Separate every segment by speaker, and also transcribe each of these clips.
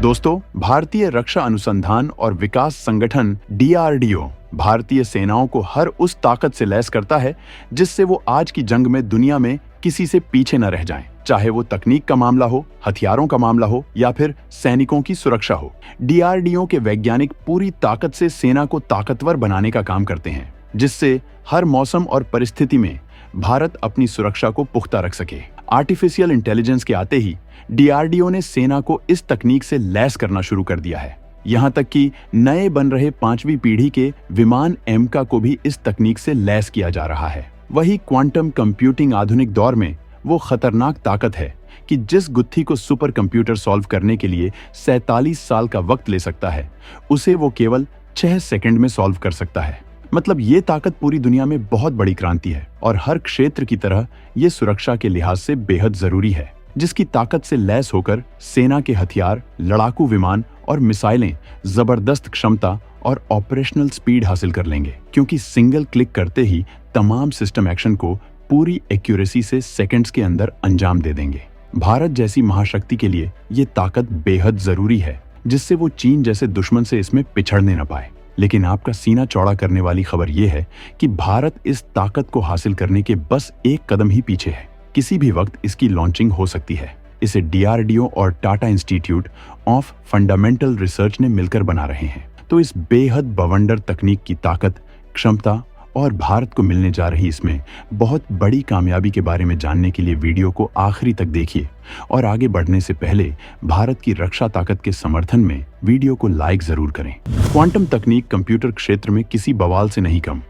Speaker 1: दोस्तों, भारतीय रक्षा अनुसंधान और विकास संगठन DRDO भारतीय सेनाओं को हर उस ताकत से लैस करता है जिससे वो आज की जंग में दुनिया में किसी से पीछे न रह जाएं। चाहे वो तकनीक का मामला हो, हथियारों का मामला हो या फिर सैनिकों की सुरक्षा हो। DRDO के वैज्ञानिक पूरी ताकत से सेना को ताकतवर बनाने का काम करते हैं, जिससे हर मौसम और परिस्थिति में भारत अपनी सुरक्षा को पुख्ता रख सके। आर्टिफिशियल इंटेलिजेंस के आते ही DRDO ने सेना को इस तकनीक से लैस करना शुरू कर दिया है। यहाँ तक कि नए बन रहे 5वीं पीढ़ी के विमान एमका को भी इस तकनीक से लैस किया जा रहा है। वही क्वांटम कंप्यूटिंग आधुनिक दौर में वो खतरनाक ताकत है कि जिस गुत्थी को सुपर कंप्यूटर सॉल्व करने के लिए 47 साल का वक्त ले सकता है, उसे वो केवल 6 सेकंड में सॉल्व कर सकता है। मतलब ये ताकत पूरी दुनिया में बहुत बड़ी क्रांति है और हर क्षेत्र की तरह ये सुरक्षा के लिहाज से बेहद जरूरी है, जिसकी ताकत से लैस होकर सेना के हथियार, लड़ाकू विमान और मिसाइलें जबरदस्त क्षमता और ऑपरेशनल स्पीड हासिल कर लेंगे, क्योंकि सिंगल क्लिक करते ही तमाम सिस्टम एक्शन को पूरी एक्यूरेसी से सेकंड्स के अंदर अंजाम दे देंगे। भारत जैसी महाशक्ति के लिए ये ताकत बेहद जरूरी है, जिससे वो चीन जैसे दुश्मन से इसमें पिछड़ने न पाए। लेकिन आपका सीना चौड़ा करने वाली खबर यह है कि भारत इस ताकत को हासिल करने के बस एक कदम ही पीछे है। किसी भी वक्त इसकी लॉन्चिंग हो सकती है। इसे DRDO और Tata institute of fundamental research ने मिलकर बना रहे हैं। तो इस बेहद बवंडर तकनीक की ताकत, क्षमता और भारत को मिलने जा रही इसमें बहुत बड़ी कामयाबी के बारे में जानने के लिए वीडियो को आखिरी तक देखिए और आगे बढ़ने से पहले भारत की रक्षा ताकत के समर्थन में वीडियो को लाइक जरूर करें। क्वांटम तकनीक कंप्यूटर क्षेत्र में किसी बवाल से नहीं कम।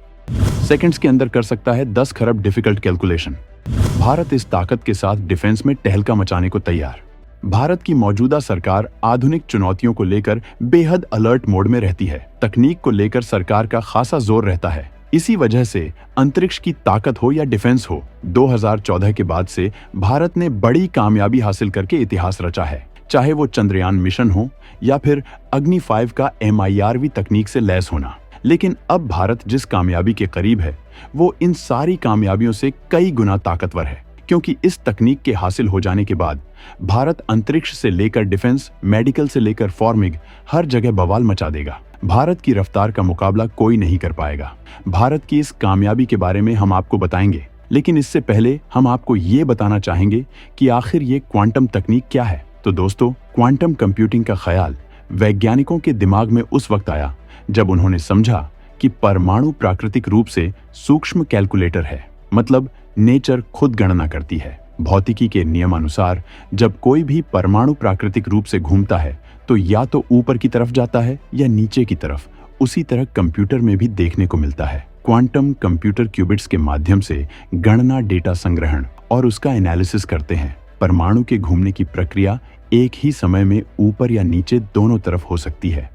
Speaker 1: सेकंड्स के अंदर कर सकता है 10 खरब डिफिकल्ट कैलकुलेशन। भारत इस ताकत के साथ डिफेंस में टहलका मचाने को तैयार। भारत की मौजूदा सरकार आधुनिक चुनौतियों को लेकर बेहद अलर्ट मोड में रहती है। तकनीक को लेकर सरकार का खासा जोर रहता है। इसी वजह से अंतरिक्ष की ताकत हो या डिफेंस हो, 2014 के बाद से भारत ने बड़ी कामयाबी हासिल करके इतिहास रचा है। चाहे वो चंद्रयान मिशन हो या फिर अग्नि 5 का MIRV तकनीक से लैस होना। लेकिन अब भारत जिस कामयाबी के करीब है, वो इन सारी कामयाबियों से कई गुना ताकतवर है, क्योंकि इस तकनीक के हासिल हो जाने के बाद भारत अंतरिक्ष से लेकर डिफेंस, मेडिकल से लेकर फार्मिंग हर जगह बवाल मचा देगा। भारत की रफ्तार का मुकाबला कोई नहीं कर पाएगा। भारत की इस कामयाबी के बारे में हम आपको बताएंगे, लेकिन इससे पहले हम आपको ये बताना चाहेंगे कि आखिर ये क्वांटम तकनीक क्या है। तो दोस्तों, क्वांटम कंप्यूटिंग का ख्याल वैज्ञानिकों के दिमाग में उस वक्त आया जब उन्होंने समझा कि परमाणु प्राकृतिक रूप से सूक्ष्म कैलकुलेटर है। मतलब नेचर खुद गणना करती है। भौतिकी के नियमानुसार जब कोई भी परमाणु प्राकृतिक रूप से घूमता है तो या तो ऊपर की तरफ जाता है या नीचे की तरफ। उसी तरह कंप्यूटर में भी देखने को मिलता है। क्वांटम कंप्यूटर क्यूबिट्स के माध्यम से गणना, डेटा संग्रहण और उसका एनालिसिस करते हैं। परमाणु के घूमने की प्रक्रिया एक ही समय में ऊपर या नीचे दोनों तरफ हो सकती है।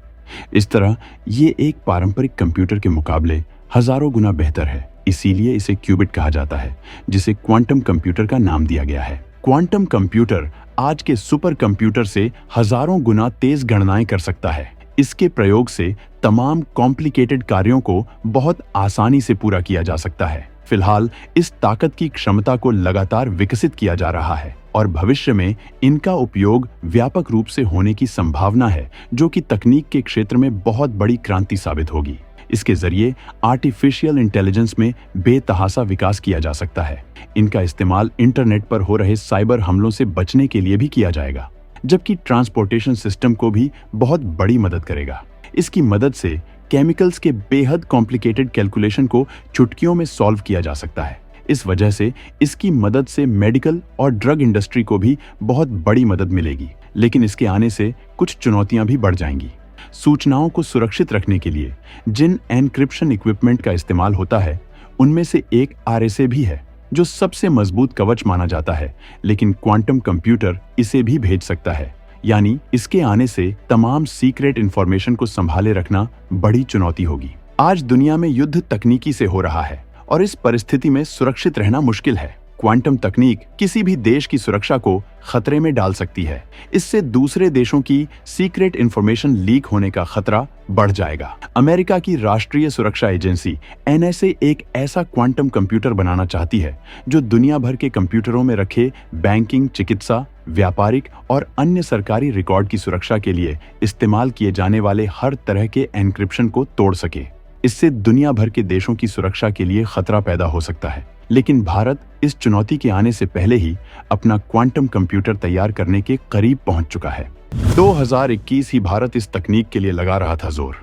Speaker 1: इस तरह ये एक पारंपरिक कंप्यूटर के मुकाबले हजारों गुना बेहतर है। इसीलिए इसे क्यूबिट कहा जाता है, जिसे क्वांटम कंप्यूटर का नाम दिया गया है। क्वांटम कंप्यूटर आज के सुपर कंप्यूटर से हजारों गुना तेज गणनाएं कर सकता है। इसके प्रयोग से तमाम कॉम्प्लिकेटेड कार्यों को बहुत आसानी से पूरा किया जा सकता है। फिलहाल इस ताकत की क्षमता को लगातार विकसित किया जा रहा है और भविष्य में इनका उपयोग व्यापक रूप से होने की संभावना है, जो कि तकनीक के क्षेत्र में बहुत बड़ी क्रांति साबित होगी। इसके जरिए आर्टिफिशियल इंटेलिजेंस में बेतहासा विकास किया जा सकता है। इनका इस्तेमाल इंटरनेट पर हो रहे साइबर हमलों से बचने के लिए भी किया जाएगा, जबकि ट्रांसपोर्टेशन सिस्टम को भी बहुत बड़ी मदद करेगा। इसकी मदद से केमिकल्स के बेहद कॉम्प्लिकेटेड कैलकुलेशन को चुटकियों में सॉल्व किया जा सकता है। इस वजह से इसकी मदद से मेडिकल और ड्रग इंडस्ट्री को भी बहुत बड़ी मदद मिलेगी। लेकिन इसके आने से कुछ चुनौतियां भी बढ़ जाएंगी। सूचनाओं को सुरक्षित रखने के लिए जिन एन्क्रिप्शन इक्विपमेंट का इस्तेमाल होता है, उनमें से एक RSA भी है, जो सबसे मजबूत कवच माना जाता है। लेकिन क्वांटम कंप्यूटर इसे भी भेज सकता है। यानी इसके आने से तमाम सीक्रेट इंफॉर्मेशन को संभाले रखना बड़ी चुनौती होगी। आज दुनिया में युद्ध तकनीकी से हो रहा है और इस परिस्थिति में सुरक्षित रहना मुश्किल है। क्वांटम तकनीक किसी भी देश की सुरक्षा को खतरे में डाल सकती है। इससे दूसरे देशों की सीक्रेट इंफॉर्मेशन लीक होने का खतरा बढ़ जाएगा। अमेरिका की राष्ट्रीय सुरक्षा एजेंसी NSA एक ऐसा क्वांटम कंप्यूटर बनाना चाहती है जो दुनिया भर के कंप्यूटरों में रखे बैंकिंग, चिकित्सा, व्यापारिक और अन्य सरकारी रिकॉर्ड की सुरक्षा के लिए इस्तेमाल किए जाने वाले हर तरह के एन्क्रिप्शन को तोड़ सके। इससे दुनिया भर के देशों की सुरक्षा के लिए खतरा पैदा हो सकता है। लेकिन भारत इस चुनौती के आने से पहले ही अपना क्वांटम कंप्यूटर तैयार करने के करीब पहुंच चुका है। 2021 ही भारत इस तकनीक के लिए लगा रहा था जोर।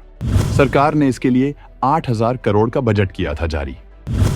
Speaker 1: सरकार ने इसके लिए 8,000 करोड़ का बजट किया था जारी।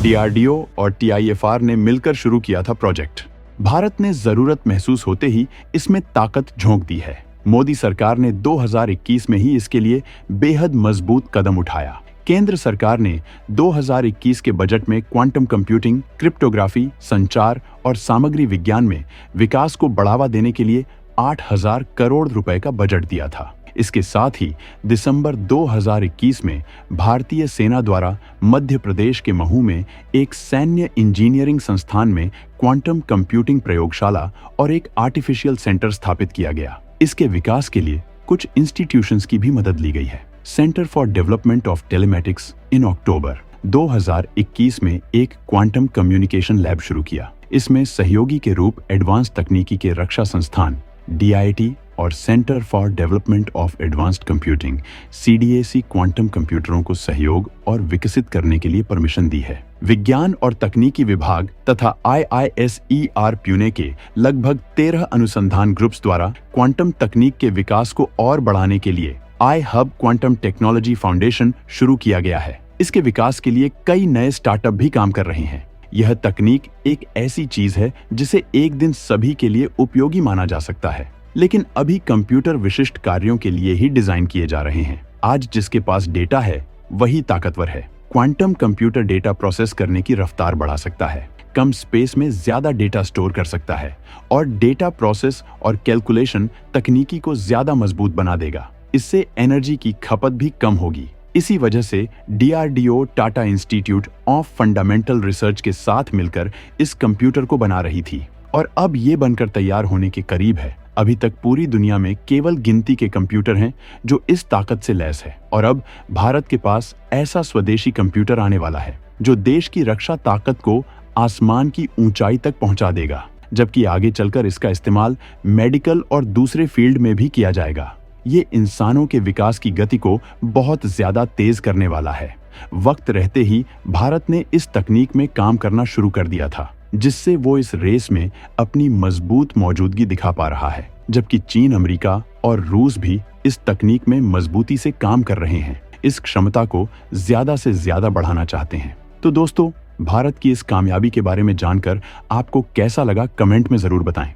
Speaker 1: DRDO और TIFR ने मिलकर शुरू किया था प्रोजेक्ट। भारत ने जरूरत महसूस होते ही इसमें ताकत झोंक दी है। मोदी सरकार ने 2021 में ही इसके लिए बेहद मजबूत कदम उठाया। केंद्र सरकार ने 2021 के बजट में क्वांटम कंप्यूटिंग, क्रिप्टोग्राफी, संचार और सामग्री विज्ञान में विकास को बढ़ावा देने के लिए 8,000 करोड़ रुपए का बजट दिया था। इसके साथ ही दिसंबर 2021 में भारतीय सेना द्वारा मध्य प्रदेश के महू में एक सैन्य इंजीनियरिंग संस्थान में क्वांटम कंप्यूटिंग प्रयोगशाला और एक आर्टिफिशियल सेंटर स्थापित किया गया। इसके विकास के लिए कुछ इंस्टीट्यूशंस की भी मदद ली गई है। Centre for development of telematics in October 2021 में एक क्वांटम कम्युनिकेशन लैब शुरू किया। इसमें सहयोगी के रूप एडवांस तकनीकी के रक्षा संस्थान DIT और centre for development of advanced computing CDAC quantum कंप्यूटरों को सहयोग और विकसित करने के लिए परमिशन दी है। विज्ञान और तकनीकी विभाग तथा IISER पुणे के लगभग 13 अनुसंधान ग्रुप्स द्वारा क्वांटम तकनीक के विकास को और बढ़ाने के लिए iHub क्वांटम टेक्नोलॉजी फाउंडेशन शुरू किया गया है। इसके विकास के लिए कई नए स्टार्टअप भी काम कर रहे हैं। यह तकनीक एक ऐसी चीज है जिसे एक दिन सभी के लिए उपयोगी माना जा सकता है, लेकिन अभी कंप्यूटर विशिष्ट कार्यों के लिए ही डिजाइन किए जा रहे हैं। आज जिसके पास डेटा है वही ताकतवर है। क्वांटम कंप्यूटर डेटा प्रोसेस करने की रफ्तार बढ़ा सकता है, कम स्पेस में ज्यादा डेटा स्टोर कर सकता है और डेटा प्रोसेस और कैलकुलेशन तकनीकी को ज्यादा मजबूत बना देगा। इससे एनर्जी की खपत भी कम होगी। इसी वजह से DRDO Tata institute of fundamental research के साथ मिलकर इस कंप्यूटर को बना रही थी और अब ये बनकर तैयार होने के करीब है। अभी तक पूरी दुनिया में केवल गिनती के कंप्यूटर हैं जो इस ताकत से लैस है और अब भारत के पास ऐसा स्वदेशी कंप्यूटर आने वाला है जो देश की रक्षा ताकत को आसमान की ऊंचाई तक पहुंचा देगा, जबकि आगे चलकर इसका इस्तेमाल मेडिकल और दूसरे फील्ड में भी किया जाएगा। ये इंसानों के विकास की गति को बहुत ज्यादा तेज करने वाला है। वक्त रहते ही भारत ने इस तकनीक में काम करना शुरू कर दिया था, जिससे वो इस रेस में अपनी मजबूत मौजूदगी दिखा पा रहा है, जबकि चीन, अमेरिका और रूस भी इस तकनीक में मजबूती से काम कर रहे हैं। इस क्षमता को ज्यादा से ज्यादा बढ़ाना चाहते हैं। तो दोस्तों, भारत की इस कामयाबी के बारे में जानकर आपको कैसा लगा कमेंट में जरूर बताएं।